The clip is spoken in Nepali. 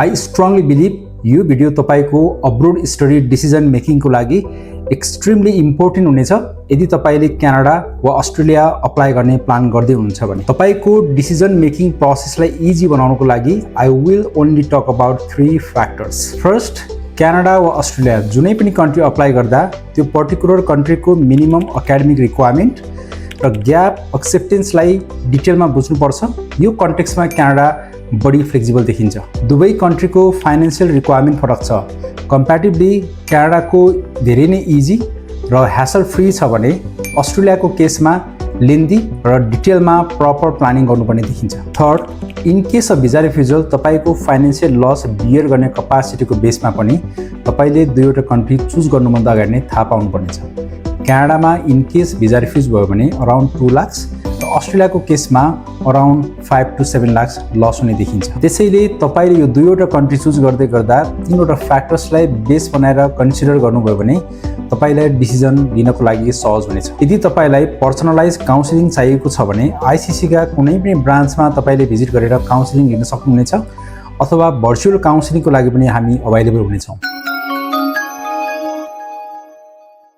आई स्ट्रङली बिलिभ यो भिडियो तपाईको अब्रोड स्टडी डिसिजन मेकिङको लागि एक्सट्रिमली इम्पोर्टेन्ट हुनेछ यदि तपाईले क्यानाडा वा अस्ट्रेलिया अप्लाई गर्ने प्लान गर्दै हुनुहुन्छ भने। तपाईको डिसिजन मेकिङ प्रोसेसलाई इजी बनाउनको लागि I will only talk about 3 factors. First, Canada वा अस्ट्रेलिया जुनै पनि कन्ट्री अप्लाई गर्दा त्यो पर्टिकुलर कन्ट्रीको मिनिमम एकाडेमिक रिक्वायरमेन्ट र ग्याप एक्सेप्टेन्सलाई डिटेलमा बुझ्नुपर्छ। यो कन्टेक्स्टमा क्यानाडा बढी फ्लेक्सिबल देखिन्छ। दुवै कन्ट्रीको फाइनान्शियल रिक्वायरमेन्ट फरक छ। कम्प्यारेटिभली क्यानाडाको धेरै नै इजी र ह्यासल फ्री छ भने अस्ट्रेलियाको केसमा लेन्दी र डिटेलमा प्रपर प्लानिङ गर्नुपर्ने देखिन्छ। Third, in case of visa refusal तपाईको फाइनान्शियल लस बियर गर्ने कपासिटीको बेसमा पनि तपाईले दुईवटा कन्ट्री चुज गर्नुभन्दा अगाडि नै थाहा पाउनुपर्नेछ। क्यानाडामा इन केस भिजा रिफ्युज भयो भने अराउन्ड 2 लाख र अस्ट्रेलियाको केसमा अराउन्ड 5 to 7 लाख लस हुने देखिन्छ। त्यसैले तपाईले यो दुईवटा कन्ट्री चुज गर्दै गर्दा तीनवटा फ्याक्टर्सलाई बेस बनाएर कन्सिडर गर्नुभयो भने तपाईलाई डिसिजन लिनको लागि सहज हुनेछ। यदि तपाईलाई पर्सनलाइज काउन्सिलिङ चाहिएको छ भने आईसीसी का कुनै पनि ब्रान्चमा तपाईले भिजिट गरेर काउन्सिलिङ लिन सक्नुहुनेछ अथवा भर्चुअल काउन्सिलिङको लागि पनि हामी अभाइलेबल हुनेछौँ।